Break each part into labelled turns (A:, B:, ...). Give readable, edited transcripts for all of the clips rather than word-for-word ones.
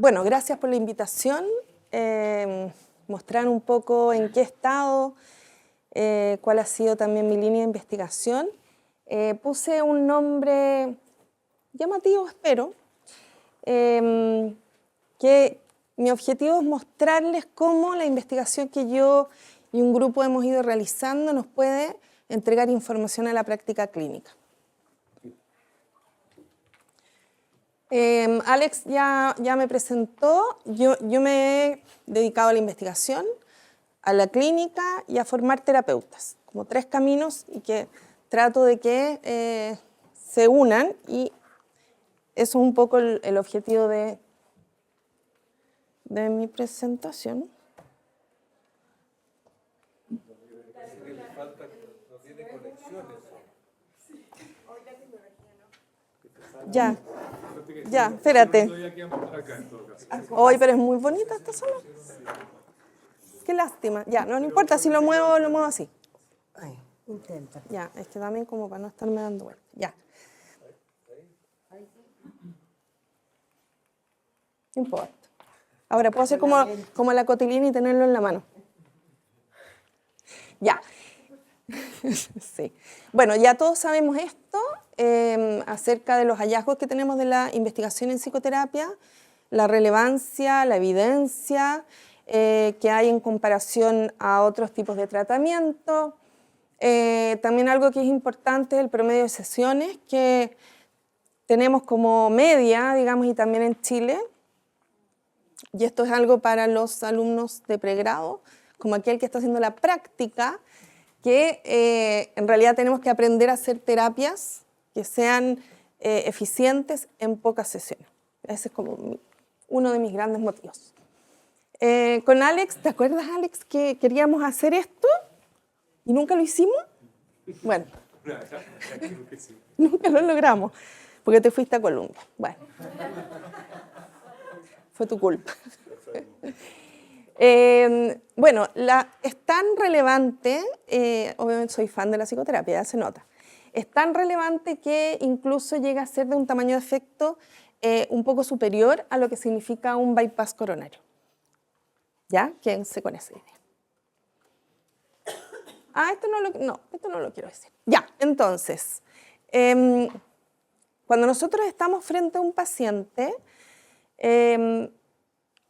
A: Bueno, gracias por la invitación. Mostrar un poco en qué estado, cuál ha sido también mi línea de investigación. Puse un nombre llamativo, espero, que mi objetivo es mostrarles cómo la investigación que yo y un grupo hemos ido realizando nos puede entregar información a la práctica clínica. Alex ya me presentó, yo me he dedicado a la investigación, a la clínica y a formar terapeutas, como 3 caminos y que trato de que se unan, y eso es un poco el objetivo de mi presentación. Ya, espérate. Hoy, pero es muy bonita esta zona. Qué lástima. Ya, no importa, si lo muevo así.
B: Ay, intenta.
A: Ya, es que también como para no estarme dando vueltas. Ya. No importa. Ahora puedo hacer como la cotilina y tenerlo en la mano. Ya. Sí. Bueno, ya todos sabemos esto acerca de los hallazgos que tenemos de la investigación en psicoterapia, la relevancia, la evidencia que hay en comparación a otros tipos de tratamiento. También algo que es importante es el promedio de sesiones que tenemos como media, digamos, y también en Chile. Y esto es algo para los alumnos de pregrado, como aquel que está haciendo la práctica, que en realidad tenemos que aprender a hacer terapias que sean eficientes en pocas sesiones. Ese es como uno de mis grandes motivos. Con Alex, ¿te acuerdas, Alex, que queríamos hacer esto y nunca lo hicimos? Bueno, nunca lo logramos, porque te fuiste a Colombia. Bueno, fue tu culpa. Bueno, es tan relevante, obviamente soy fan de la psicoterapia, ya se nota, es tan relevante que incluso llega a ser de un tamaño de efecto un poco superior a lo que significa un bypass coronario. ¿Ya? Quédense con esa idea. Esto no lo quiero decir. Ya, entonces, cuando nosotros estamos frente a un paciente, en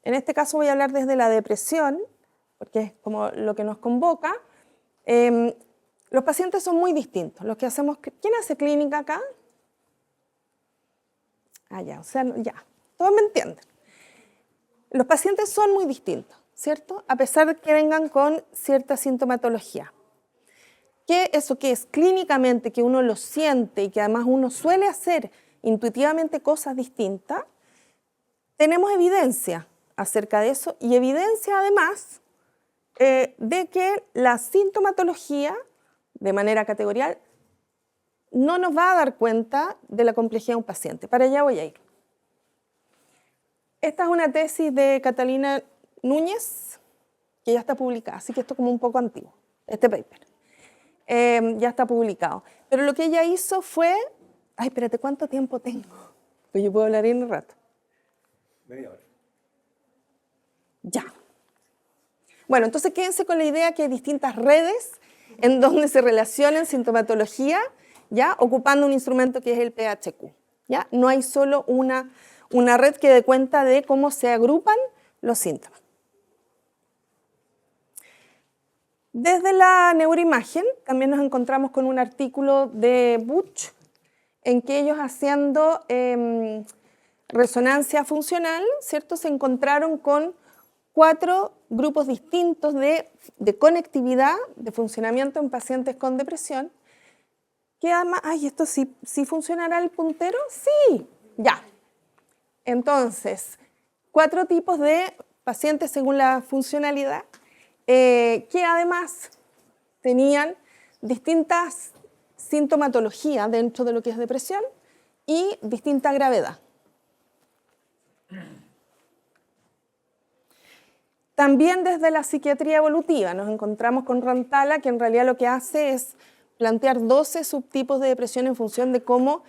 A: este caso voy a hablar desde la depresión, porque es como lo que nos convoca. Los pacientes son muy distintos. Los que hacemos, ¿quién hace clínica acá? Ya, o sea, ya, todos me entienden. Los pacientes son muy distintos, ¿cierto? A pesar de que vengan con cierta sintomatología. ¿Qué eso que es clínicamente, que uno lo siente y que además uno suele hacer intuitivamente cosas distintas? Tenemos evidencia acerca de eso, y evidencia además de que la sintomatología, de manera categorial, no nos va a dar cuenta de la complejidad de un paciente. Para allá voy a ir. Esta es una tesis de Catalina Núñez, que ya está publicada, así que esto es como un poco antiguo, este paper. Ya está publicado. Pero lo que ella hizo fue... espérate, ¿cuánto tiempo tengo? Pues yo puedo hablar en un rato.
C: Media hora.
A: Ya. Bueno, entonces quédense con la idea que hay distintas redes en donde se relacionan sintomatología, ¿ya? Ocupando un instrumento que es el PHQ, ¿ya? No hay solo una red que dé cuenta de cómo se agrupan los síntomas. Desde la neuroimagen también nos encontramos con un artículo de Butch en que ellos, haciendo resonancia funcional, ¿cierto?, se encontraron con 4 grupos distintos de conectividad, de funcionamiento en pacientes con depresión, que además, ¿esto sí funcionará el puntero? Sí, ya. Entonces, 4 tipos de pacientes según la funcionalidad, que además tenían distintas sintomatologías dentro de lo que es depresión y distinta gravedad. También desde la psiquiatría evolutiva nos encontramos con Rantala, que en realidad lo que hace es plantear 12 subtipos de depresión en función de cómo,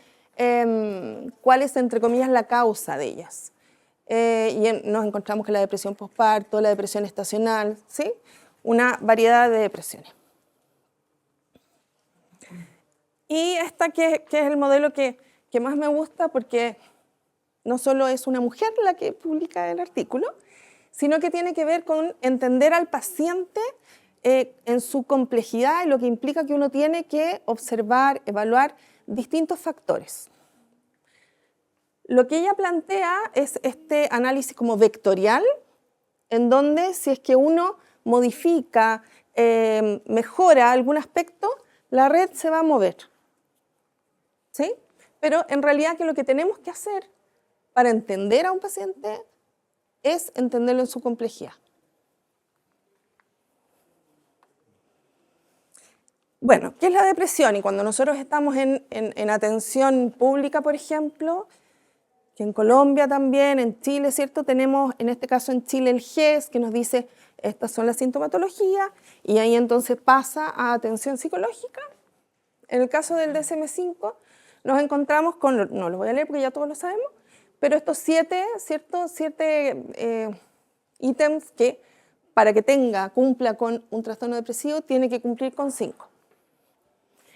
A: cuál es, entre comillas, la causa de ellas. nos encontramos con la depresión postparto, la depresión estacional, ¿sí? Una variedad de depresiones. Y esta que es el modelo que más me gusta porque no solo es una mujer la que publica el artículo, sino que tiene que ver con entender al paciente en su complejidad y lo que implica que uno tiene que observar, evaluar distintos factores. Lo que ella plantea es este análisis como vectorial, en donde si es que uno modifica, mejora algún aspecto, la red se va a mover. ¿Sí? Pero en realidad que lo que tenemos que hacer para entender a un paciente es entenderlo en su complejidad. Bueno, ¿qué es la depresión? Y cuando nosotros estamos en atención pública, por ejemplo, que en Colombia también, en Chile, ¿cierto? Tenemos, en este caso en Chile, el GES, que nos dice, estas son las sintomatologías, y ahí entonces pasa a atención psicológica. En el caso del DSM-5, nos encontramos con, no lo voy a leer porque ya todos lo sabemos, pero estos 7, ¿cierto? 7 ítems que para que cumpla con un trastorno depresivo, tiene que cumplir con 5.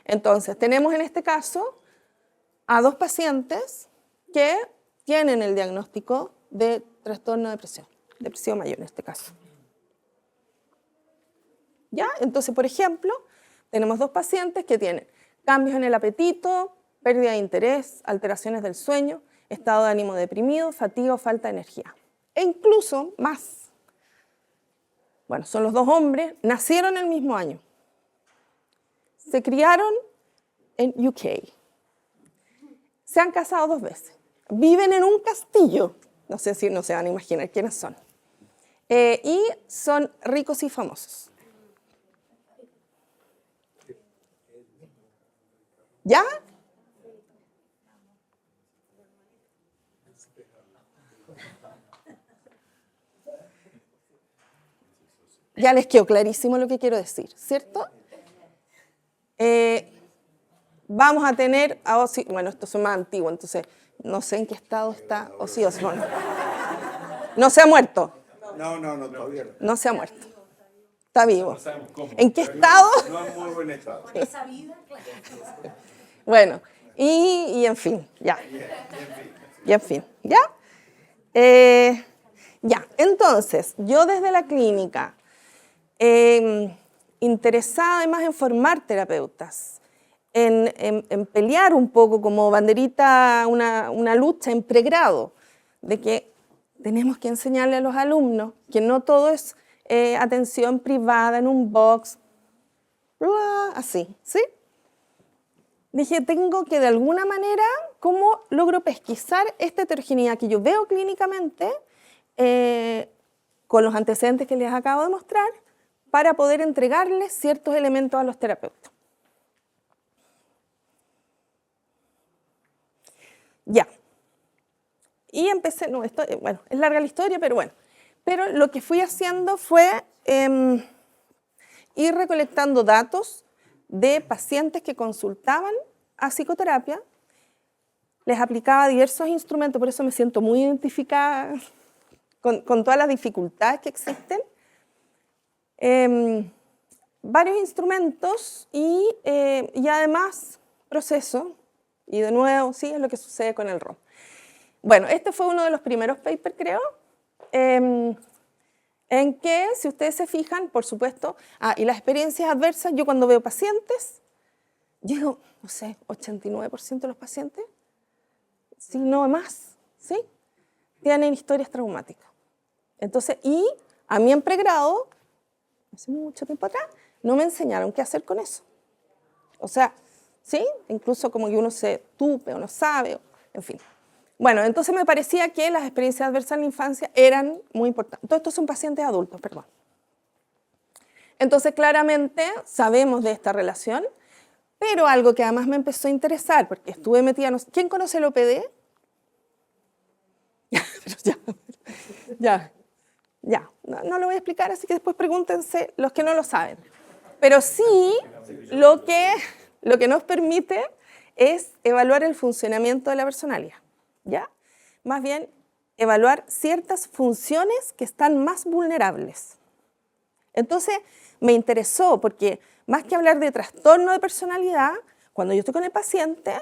A: Entonces, tenemos en este caso a 2 pacientes que tienen el diagnóstico de trastorno de depresión mayor en este caso. ¿Ya? Entonces, por ejemplo, tenemos 2 pacientes que tienen cambios en el apetito, pérdida de interés, alteraciones del sueño, estado de ánimo deprimido, fatiga o falta de energía. E incluso más. Bueno, son los 2 hombres, nacieron el mismo año. Se criaron en UK. Se han casado 2 veces. Viven en un castillo. No sé si no se van a imaginar quiénes son. Y son ricos y famosos. ¿Ya? Ya les quedó clarísimo lo que quiero decir, ¿cierto? Vamos a tener a Ozzy, bueno, estos son más antiguos, entonces no sé en qué estado está Ozzy Osbourne. No se ha muerto.
C: No, todavía no.
A: No se ha muerto. Está vivo.
C: No sabemos cómo.
A: ¿En qué estado?
C: No en muy buen estado.
A: Bueno, y en fin, ya. Y en fin, ¿ya? Ya, entonces, yo desde la clínica, interesada además en formar terapeutas, en pelear un poco como banderita una lucha en pregrado, de que tenemos que enseñarle a los alumnos que no todo es atención privada en un box, así, ¿sí? Dije, tengo que de alguna manera, ¿cómo logro pesquisar esta heterogeneidad que yo veo clínicamente con los antecedentes que les acabo de mostrar para poder entregarles ciertos elementos a los terapeutas? Ya. Y empecé, no, esto, bueno, es larga la historia, pero bueno. Pero lo que fui haciendo fue ir recolectando datos de pacientes que consultaban a psicoterapia, les aplicaba diversos instrumentos, por eso me siento muy identificada con todas las dificultades que existen, varios instrumentos y además proceso, y de nuevo, sí, es lo que sucede con el ROM. Bueno, este fue uno de los primeros papers, creo, en que, si ustedes se fijan, por supuesto, y las experiencias adversas, yo cuando veo pacientes, yo digo, no sé, 89% de los pacientes, si no más, ¿sí? Tienen historias traumáticas. Entonces, y a mí en pregrado, hace mucho tiempo atrás, no me enseñaron qué hacer con eso. O sea, ¿sí? Incluso como que uno se tupe o no sabe, en fin. Bueno, entonces me parecía que las experiencias adversas en la infancia eran muy importantes. Todos estos son pacientes adultos, perdón. Entonces, claramente sabemos de esta relación, pero algo que además me empezó a interesar, porque estuve metida, ¿quién conoce el OPD? Ya, no lo voy a explicar, así que después pregúntense los que no lo saben. Pero sí, lo que nos permite es evaluar el funcionamiento de la personalidad, ¿ya? Más bien, evaluar ciertas funciones que están más vulnerables. Entonces, me interesó porque más que hablar de trastorno de personalidad, cuando yo estoy con el paciente,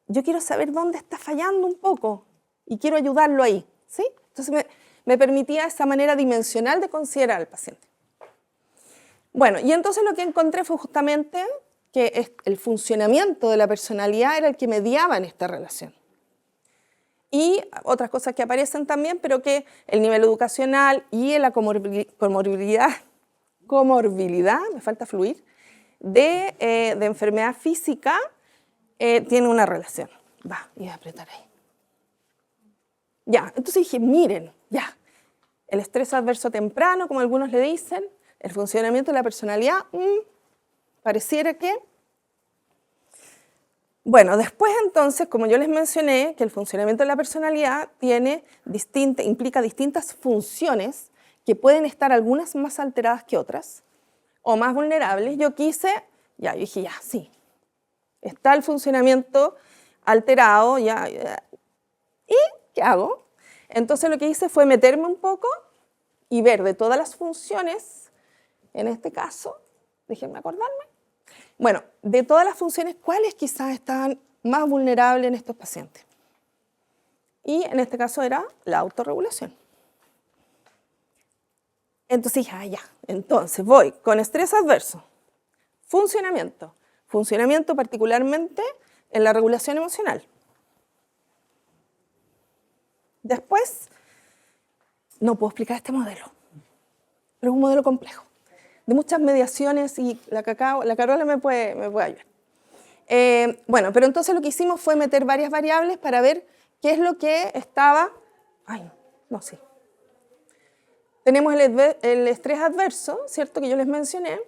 A: yo quiero saber dónde está fallando un poco y quiero ayudarlo ahí, ¿sí? Entonces, me permitía esa manera dimensional de considerar al paciente. Bueno, y entonces lo que encontré fue justamente que el funcionamiento de la personalidad era el que mediaba en esta relación. Y otras cosas que aparecen también, pero que el nivel educacional y la comorbilidad, me falta fluir, de enfermedad física tiene una relación. Va, y voy a apretar ahí. Ya, entonces dije, miren, ya, el estrés adverso temprano, como algunos le dicen, el funcionamiento de la personalidad, pareciera que... Bueno, después entonces, como yo les mencioné, que el funcionamiento de la personalidad implica distintas funciones que pueden estar algunas más alteradas que otras o más vulnerables, yo dije, ya, sí, está el funcionamiento alterado, ¿y qué hago? Entonces lo que hice fue meterme un poco y ver de todas las funciones, en este caso, déjenme acordarme, bueno, de todas las funciones, ¿cuáles quizás estaban más vulnerables en estos pacientes? Y en este caso era la autorregulación. Entonces dije, ya, entonces voy con estrés adverso, funcionamiento particularmente en la regulación emocional. Después, no puedo explicar este modelo, pero es un modelo complejo, de muchas mediaciones y la Carola me puede ayudar. Bueno, pero entonces lo que hicimos fue meter varias variables para ver qué es lo que estaba... sí. Tenemos el estrés adverso, ¿cierto? Que yo les mencioné.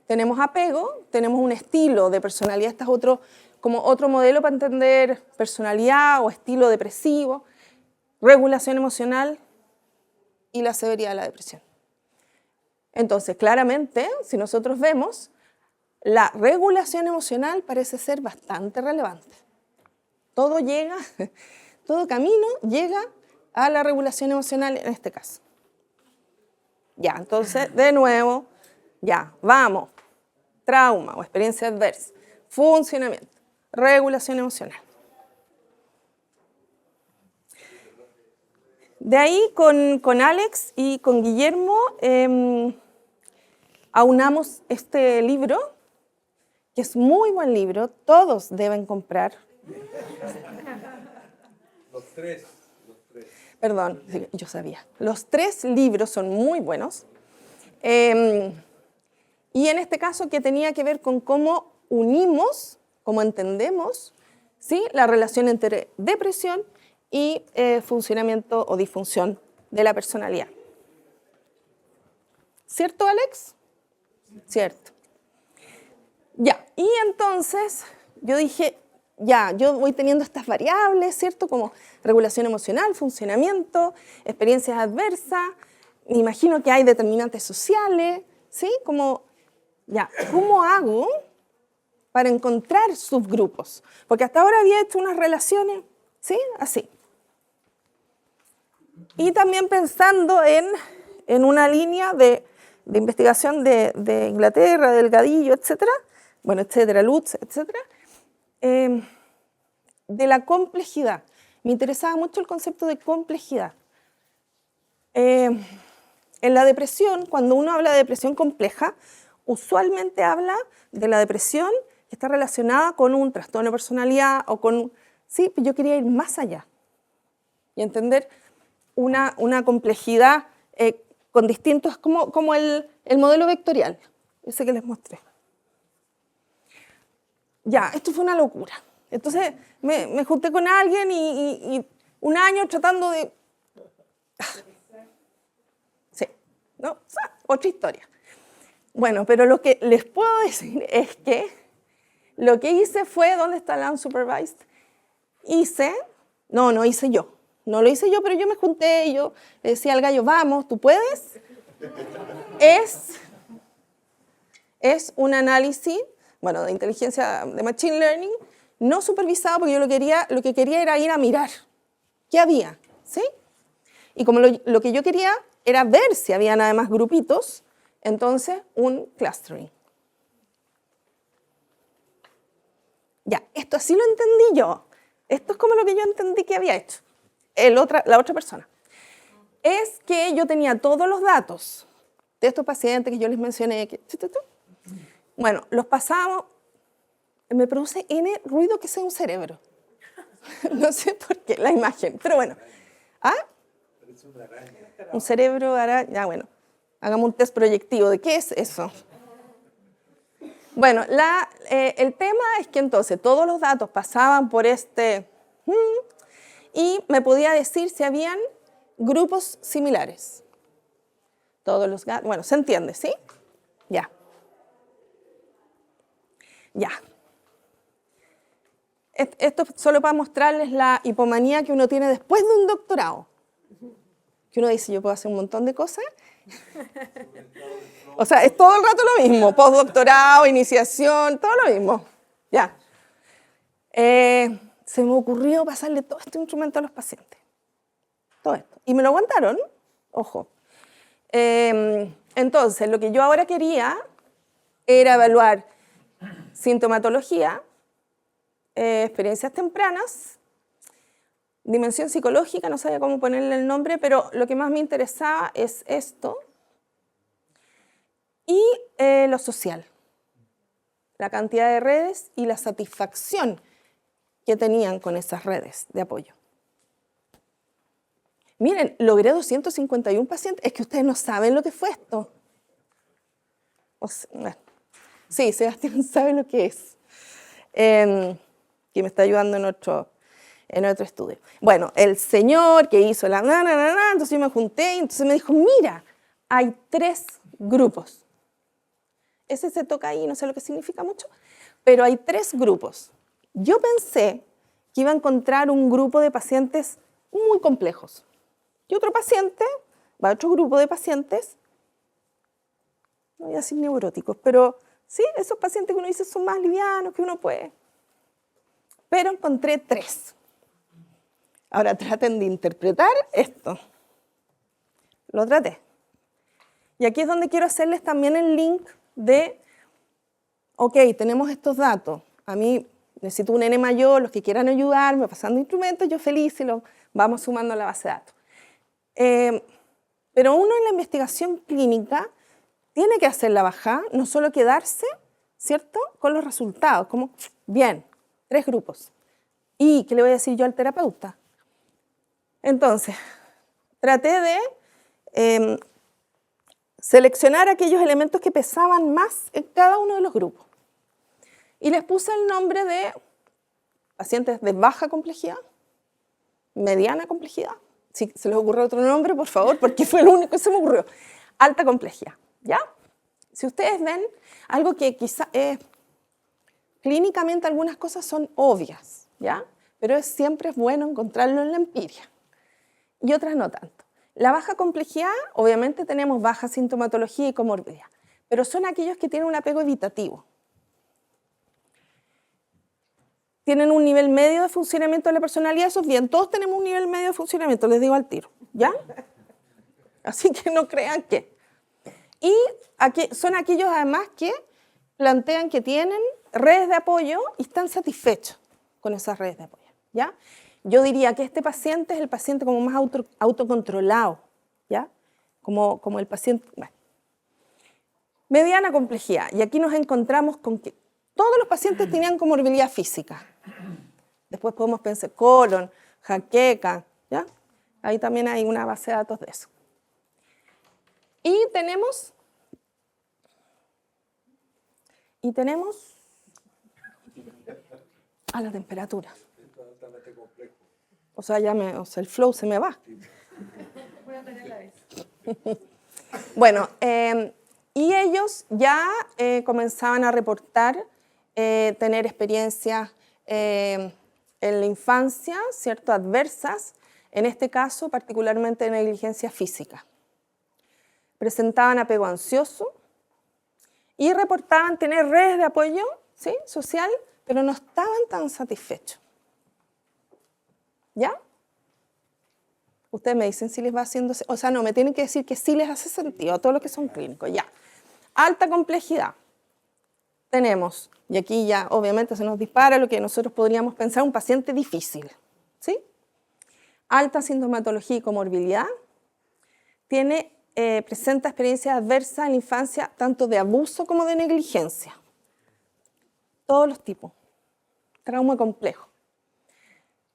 A: Tenemos apego, tenemos un estilo de personalidad, este es como otro modelo para entender personalidad o estilo depresivo, regulación emocional y la severidad de la depresión. Entonces, claramente, si nosotros vemos, la regulación emocional parece ser bastante relevante. Todo camino llega a la regulación emocional en este caso. Ya, entonces, de nuevo, ya, vamos. Trauma o experiencia adversa, funcionamiento, regulación emocional. De ahí, con Alex y con Guillermo, aunamos este libro, que es muy buen libro, todos deben comprar.
C: Los tres.
A: Perdón, yo sabía. Los 3 libros son muy buenos. Y en este caso que tenía que ver con cómo unimos, cómo entendemos, ¿sí?, la relación entre depresión y funcionamiento o disfunción de la personalidad. ¿Cierto, Alex? Cierto. Ya, y entonces yo dije, ya, yo voy teniendo estas variables, ¿cierto? Como regulación emocional, funcionamiento, experiencias adversas, me imagino que hay determinantes sociales, ¿sí? Como, ya, ¿cómo hago para encontrar subgrupos? Porque hasta ahora había hecho unas relaciones, ¿sí? Así. Y también pensando en una línea de investigación de Inglaterra, Delgadillo, etcétera, bueno, etcétera, Lutz, etcétera, de la complejidad. Me interesaba mucho el concepto de complejidad. En la depresión, cuando uno habla de depresión compleja, usualmente habla de la depresión que está relacionada con un trastorno de personalidad o con... Sí, yo quería ir más allá y entender una complejidad con distintos, como el modelo vectorial, ese que les mostré. Ya, esto fue una locura. Entonces me junté con alguien y un año tratando de... Sí, ¿no? Otra historia. Bueno, pero lo que les puedo decir es que lo que hice fue, ¿dónde está el unsupervised? No hice yo. No lo hice yo, pero yo me junté y yo le decía al gallo, vamos, ¿tú puedes? Es un análisis, bueno, de inteligencia de machine learning, no supervisado, porque yo lo que quería era ir a mirar qué había, ¿sí? Y como lo que yo quería era ver si habían además grupitos, entonces un clustering. Ya, esto así lo entendí yo. Esto es como lo que yo entendí que había hecho la otra persona. Es que yo tenía todos los datos de estos pacientes que yo les mencioné. Bueno, los pasábamos, me produce N ruido que sea un cerebro. No sé por qué, la imagen, pero bueno. ¿Ah? Un cerebro, ya bueno, hagamos un test proyectivo. ¿De qué es eso? Bueno, el tema es que entonces todos los datos pasaban por y me podía decir si habían grupos similares. Todos los gatos, bueno, ¿se entiende, sí? Ya. Ya. Esto solo para mostrarles la hipomanía que uno tiene después de un doctorado. Que uno dice, yo puedo hacer un montón de cosas. O sea, es todo el rato lo mismo. Postdoctorado, iniciación, todo lo mismo. Ya. Se me ocurrió pasarle todo este instrumento a los pacientes. Todo esto. Y me lo aguantaron. Ojo. Entonces, lo que yo ahora quería era evaluar sintomatología, experiencias tempranas, dimensión psicológica, no sabía cómo ponerle el nombre, pero lo que más me interesaba es esto, y lo social, la cantidad de redes y la satisfacción que tenían con esas redes de apoyo. Miren, logré 251 pacientes, es que ustedes no saben lo que fue esto. Bueno. Sí, Sebastián sabe lo que es, que me está ayudando en otro estudio. Bueno, el señor que hizo entonces yo me junté y entonces me dijo, mira, hay 3 grupos. Ese se toca ahí, no sé lo que significa mucho, pero hay 3 grupos. Yo pensé que iba a encontrar un grupo de pacientes muy complejos. Y otro paciente, va a otro grupo de pacientes, no voy a decir neuróticos, pero sí, esos pacientes que uno dice son más livianos, que uno puede. Pero encontré 3. Ahora traten de interpretar esto. Lo traté. Y aquí es donde quiero hacerles también el link de, ok, tenemos estos datos. A mí necesito un N mayor, los que quieran ayudarme, pasando instrumentos, yo feliz y lo vamos sumando a la base de datos. Pero uno en la investigación clínica tiene que hacer la bajada, no solo quedarse, ¿cierto?, con los resultados, como, bien, 3 grupos. ¿Y qué le voy a decir yo al terapeuta? Entonces, traté de seleccionar aquellos elementos que pesaban más en cada uno de los grupos. Y les puse el nombre de pacientes de baja complejidad, mediana complejidad. Si se les ocurre otro nombre, por favor, porque fue lo único que se me ocurrió. Alta complejidad, ¿ya? Si ustedes ven algo que quizá clínicamente algunas cosas son obvias, ¿ya? Pero siempre es bueno encontrarlo en la empiria. Y otras no tanto. La baja complejidad, obviamente tenemos baja sintomatología y comorbilidad, pero son aquellos que tienen un apego evitativo. Tienen un nivel medio de funcionamiento de la personalidad, eso es bien, todos tenemos un nivel medio de funcionamiento, les digo al tiro, ¿ya? Así que no crean que. Y son aquellos además que plantean que tienen redes de apoyo y están satisfechos con esas redes de apoyo, ¿ya? Yo diría que este paciente es el paciente como más autocontrolado, ¿ya? Como el paciente, bueno. Mediana complejidad, y aquí nos encontramos con que todos los pacientes tenían comorbilidad física. Después podemos pensar colon, jaqueca, ¿ya? Ahí también hay una base de datos de eso. Y tenemos a la temperatura. O sea, el flow se me va. Bueno, y ellos ya comenzaban a reportar tener experiencias en la infancia, ¿cierto?, adversas, en este caso particularmente negligencia física. Presentaban apego ansioso y reportaban tener redes de apoyo, ¿sí?, social, pero no estaban tan satisfechos. ¿Ya? Ustedes me dicen si les va haciendo, o sea, no, me tienen que decir que sí les hace sentido a todos los que son clínicos, ya. Alta complejidad. Tenemos, y aquí ya obviamente se nos dispara lo que nosotros podríamos pensar un paciente difícil, ¿sí? Alta sintomatología y comorbilidad. Presenta experiencias adversas en la infancia, tanto de abuso como de negligencia. Todos los tipos. Trauma complejo.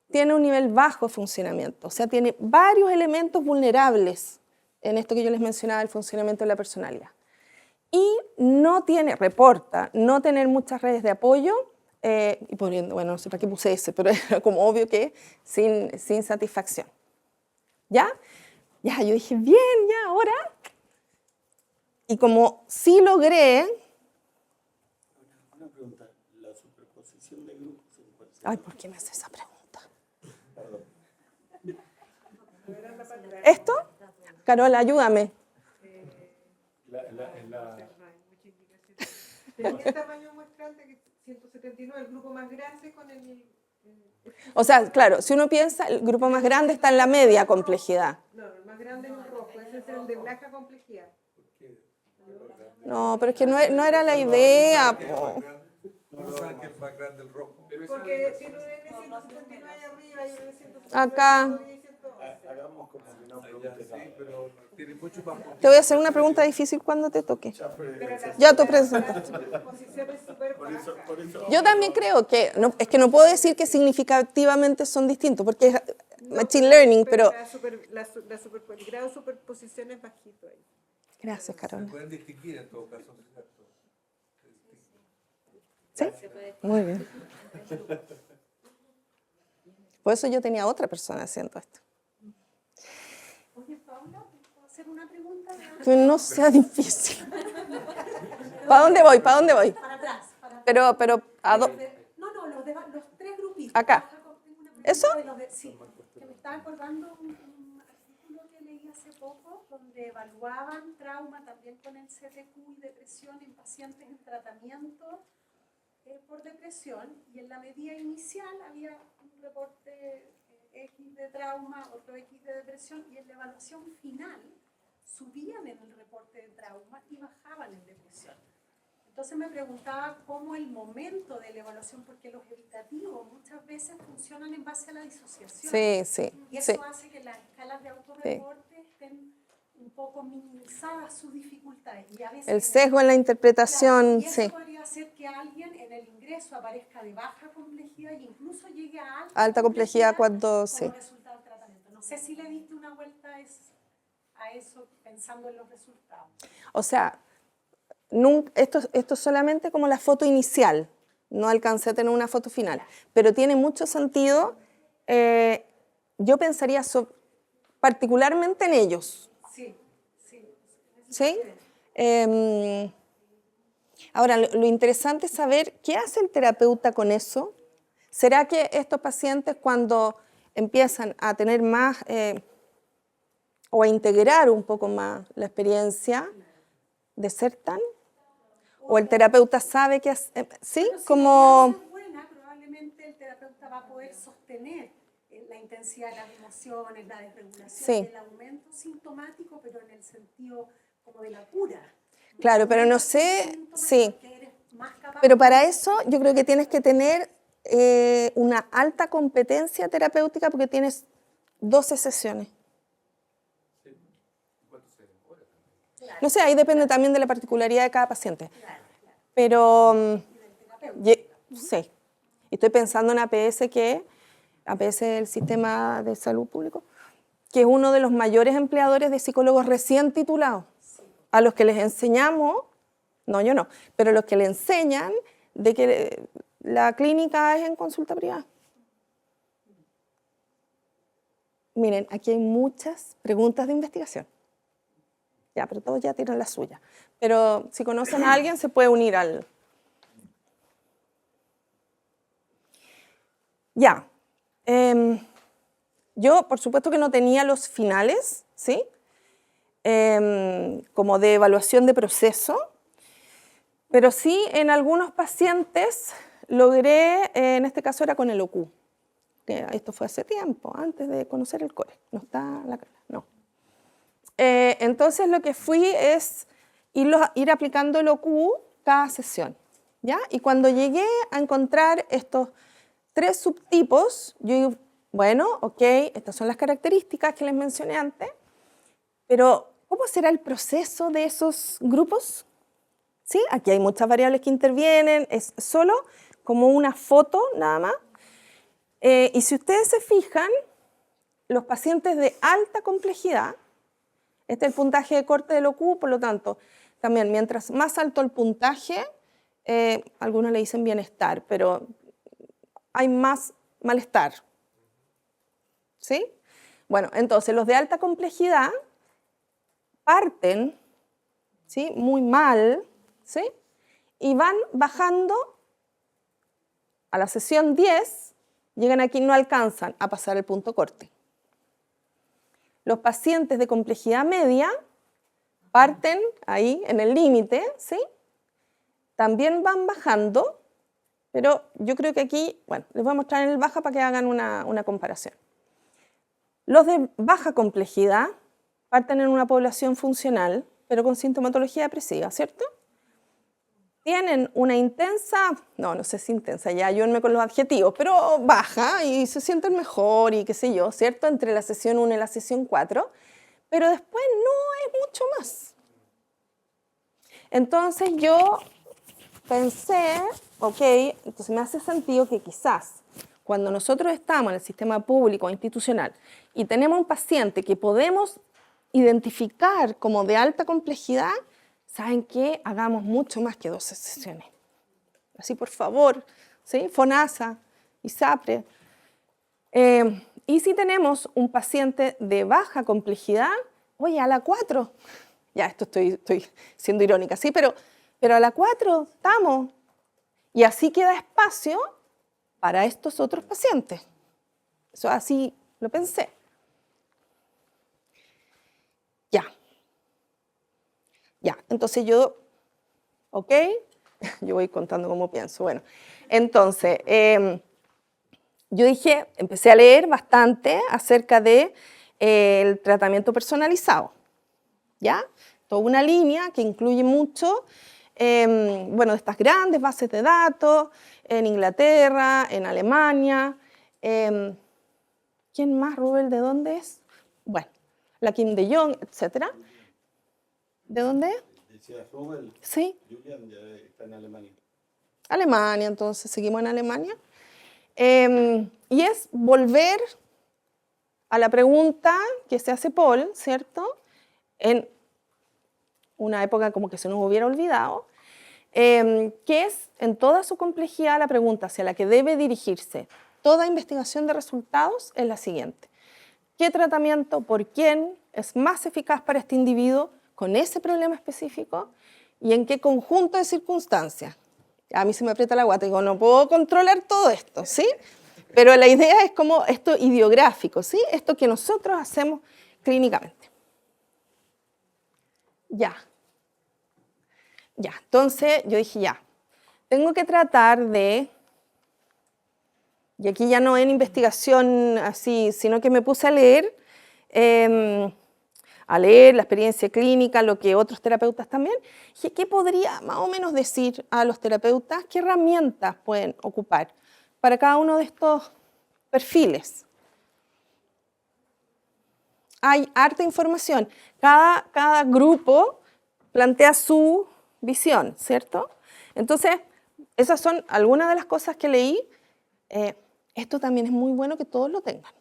A: Tiene un nivel bajo de funcionamiento, o sea, tiene varios elementos vulnerables en esto que yo les mencionaba, el funcionamiento de la personalidad. Y reporta no tener muchas redes de apoyo, y poniendo, bueno, no sé para qué puse ese, pero era como obvio que sin satisfacción. ¿Ya? Ya, yo dije, bien, ya, ahora. Y como sí logré...
C: Una pregunta, ¿la superposición de grupos en cuál se...
A: Ay, ¿por qué me hace esa pregunta? ¿Esto? Carola, ayúdame.
D: Tenía tamaño muestrante que 179, el grupo más grande con el...
A: O sea, claro, si uno piensa, el grupo más grande está en la media complejidad.
D: No, el más grande es el rojo, ese es el de baja complejidad.
A: No, pero es que no era la idea. Po.
D: Porque tiene un N169 arriba y un N169
A: Acá.
C: Hagamos como que no pregunte nada.
A: Te voy a hacer una pregunta difícil cuando te toque. Ya tú presentas.
D: La posición es súper baja.
C: Por eso
A: Yo también creo que, es que no puedo decir que significativamente son distintos, porque es machine learning, pero...
D: El grado de superposición es bajito ahí.
A: Gracias, Carola.
E: Pueden distinguir en todo caso, ¿cierto?
A: ¿Sí? Muy bien. Por eso yo tenía otra persona haciendo esto.
F: Oye, Paula, ¿puedo hacer una pregunta?
A: Que no sea difícil. ¿Para dónde voy? ¿Para dónde voy?
F: Para atrás.
A: Pero,
F: No, los tres grupitos.
A: Acá.
F: Tengo una pregunta
A: ¿Eso?
F: sí, que me estaba acordando un artículo que leí hace poco donde evaluaban trauma también con el CTQ y depresión en pacientes en tratamiento por depresión, y en la medida inicial había un reporte X de trauma, otro X de depresión, y en la evaluación final subían en el reporte de trauma y bajaban en depresión. Entonces me preguntaba cómo el momento de la evaluación, porque los evitativos muchas veces funcionan en base a la disociación.
A: sí.
F: Y eso hace que las escalas de autorreporte estén un poco minimizadas sus dificultades. Y a veces,
A: el sesgo en la interpretación,
F: claro, y eso
A: sí.
F: podría hacer que alguien en el ingreso aparezca de baja complejidad e incluso llegue a
A: Alta complejidad cuando,
F: como
A: sí.
F: resultado del tratamiento. No sé si le diste una vuelta a eso pensando en los resultados.
A: O sea, esto es solamente como la foto inicial, no alcancé a tener una foto final, pero tiene mucho sentido, yo pensaría particularmente en ellos. ¿Sí? Ahora, lo interesante es saber qué hace el terapeuta con eso. ¿Será que estos pacientes cuando empiezan a tener más o a integrar un poco más la experiencia, desertan? ¿O el terapeuta sabe que hace? ¿Sí?
F: Bueno, si
A: como...
F: la es buena, probablemente el terapeuta va a poder sostener la intensidad de las emociones, la desregulación,
A: Sí.
F: el aumento sintomático, pero en el sentido como de la cura.
A: Claro, pero no sé, sí.
F: Porque eres más capaz
A: Pero para eso yo creo que tienes que tener una alta competencia terapéutica porque tienes 12 sesiones. No sé, ahí depende también de la particularidad de cada paciente. Pero, sí. Y estoy pensando en APS, APS es el Sistema de Salud Público, que es uno de los mayores empleadores de psicólogos recién titulados, a los que les enseñamos, no, yo no, pero los que le enseñan de que la clínica es en consulta privada. Miren, aquí hay muchas preguntas de investigación. Ya, pero todos ya tienen la suya. Pero si conocen a alguien, se puede unir al... Ya. Yo, por supuesto que no tenía los finales, ¿sí? Como de evaluación de proceso, pero sí en algunos pacientes logré, en este caso era con el OQ, que esto fue hace tiempo, antes de conocer el core, no está la cara, no. Entonces lo que fui es ir aplicando el OQ cada sesión, ¿ya? Y cuando llegué a encontrar estos 3 subtipos, yo digo, bueno, ok, estas son las características que les mencioné antes, pero ¿cómo será el proceso de esos grupos? ¿Sí? Aquí hay muchas variables que intervienen, es solo como una foto nada más. Y si ustedes se fijan, los pacientes de alta complejidad, este es el puntaje de corte del OQ, por lo tanto, también mientras más alto el puntaje, algunos le dicen bienestar, pero hay más malestar. ¿Sí? Bueno, entonces los de alta complejidad parten, ¿sí?, muy mal, ¿sí?, y van bajando a la sesión 10, llegan aquí y no alcanzan a pasar el punto corte. Los pacientes de complejidad media parten ahí en el límite, ¿sí?, también van bajando, pero yo creo que aquí, bueno, les voy a mostrar en el baja para que hagan una comparación. Los de baja complejidad parten en una población funcional, pero con sintomatología depresiva, ¿cierto? Tienen una intensa, no sé si intensa, ya ayúdenme con los adjetivos, pero baja y se sienten mejor y qué sé yo, ¿cierto? Entre la sesión 1 y la sesión 4, pero después no es mucho más. Entonces yo pensé, ok, entonces me hace sentido que quizás cuando nosotros estamos en el sistema público o institucional y tenemos un paciente que podemos identificar como de alta complejidad, ¿saben qué? Hagamos mucho más que 12 sesiones. Así, por favor, ¿sí? FONASA, ISAPRE. Y si tenemos un paciente de baja complejidad, oye, a la 4, ya esto estoy siendo irónica, ¿sí? Pero a la 4 estamos. Y así queda espacio para estos otros pacientes. Eso así lo pensé. Ya, entonces yo, ok, yo voy contando cómo pienso. Bueno, entonces, yo dije, empecé a leer bastante acerca de el tratamiento personalizado, ¿ya? Toda una línea que incluye mucho, bueno, de estas grandes bases de datos, en Inglaterra, en Alemania. ¿Quién más, Rubel? ¿De dónde es? Bueno, la Kim de Jong, etcétera. ¿De dónde?
C: Decía Rubel.
A: Sí.
C: Julian ya está en Alemania.
A: Alemania, entonces seguimos en Alemania. Y es volver a la pregunta que se hace Paul, ¿cierto? En una época como que se nos hubiera olvidado, que es en toda su complejidad la pregunta hacia la que debe dirigirse toda investigación de resultados es la siguiente. ¿Qué tratamiento por quién es más eficaz para este individuo con ese problema específico y en qué conjunto de circunstancias? A mí se me aprieta la guata y digo, no puedo controlar todo esto, ¿sí? Pero la idea es como esto ideográfico, ¿sí? Esto que nosotros hacemos clínicamente. Ya, entonces yo dije, ya, tengo que tratar de, y aquí ya no en investigación así, sino que me puse a leer la experiencia clínica, lo que otros terapeutas también, dije, ¿qué podría más o menos decir a los terapeutas? ¿Qué herramientas pueden ocupar para cada uno de estos perfiles? Hay harta información. Cada grupo plantea su visión, ¿cierto? Entonces, esas son algunas de las cosas que leí. Esto también es muy bueno que todos lo tengan.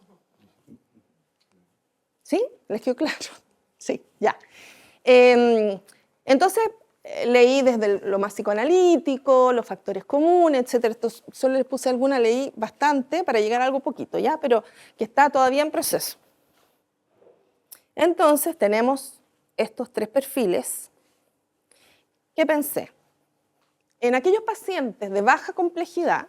A: ¿Sí? ¿Les quedó claro? Sí, ya. Entonces, leí desde lo más psicoanalítico, los factores comunes, etc. Esto solo les puse alguna, leí bastante para llegar a algo poquito, ¿ya? Pero que está todavía en proceso. Entonces, tenemos estos 3 perfiles. ¿Qué pensé? En aquellos pacientes de baja complejidad,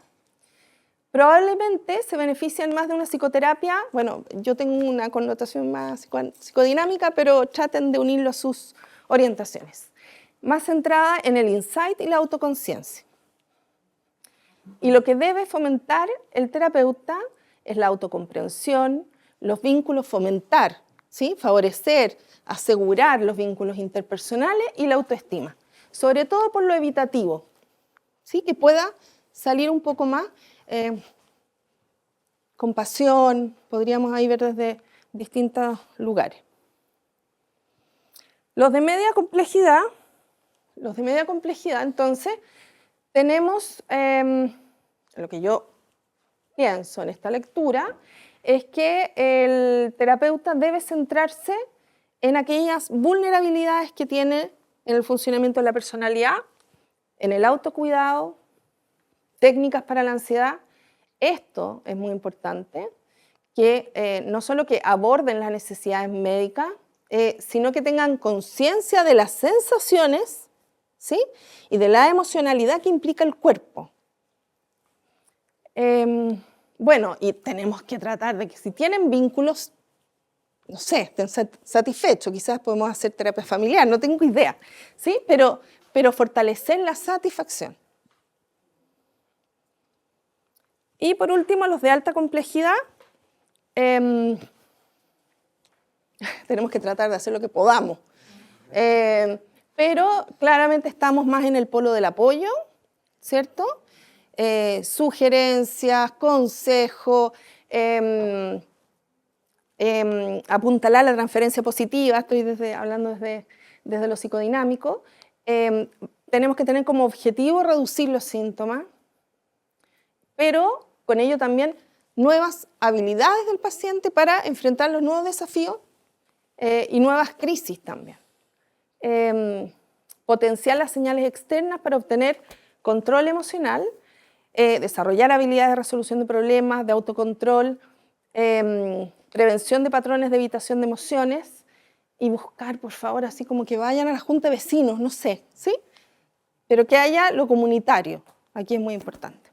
A: probablemente se benefician más de una psicoterapia, bueno, yo tengo una connotación más psicodinámica, pero traten de unirlo a sus orientaciones, más centrada en el insight y la autoconciencia. Y lo que debe fomentar el terapeuta es la autocomprensión, los vínculos, fomentar, ¿sí? Favorecer, asegurar los vínculos interpersonales y la autoestima, sobre todo por lo evitativo, ¿sí? Que pueda salir un poco más compasión, podríamos ahí ver desde distintos lugares. Los de media complejidad, entonces, tenemos, lo que yo pienso en esta lectura, es que el terapeuta debe centrarse en aquellas vulnerabilidades que tiene en el funcionamiento de la personalidad, en el autocuidado, técnicas para la ansiedad. Esto es muy importante, que no solo que aborden las necesidades médicas, sino que tengan conciencia de las sensaciones, ¿sí? Y de la emocionalidad que implica el cuerpo. Bueno, y tenemos que tratar de que si tienen vínculos, no sé, estén satisfechos, quizás podemos hacer terapia familiar, no tengo idea, ¿sí? Pero fortalecer la satisfacción. Y por último, los de alta complejidad, tenemos que tratar de hacer lo que podamos, pero claramente estamos más en el polo del apoyo, ¿cierto? Sugerencias, consejos, apuntalar la transferencia positiva, estoy hablando desde lo psicodinámico. Tenemos que tener como objetivo reducir los síntomas, pero con ello también nuevas habilidades del paciente para enfrentar los nuevos desafíos y nuevas crisis también. Potenciar las señales externas para obtener control emocional, desarrollar habilidades de resolución de problemas, de autocontrol, prevención de patrones de evitación de emociones y buscar, por favor, así como que vayan a la junta de vecinos, no sé, ¿sí? Pero que haya lo comunitario, aquí es muy importante.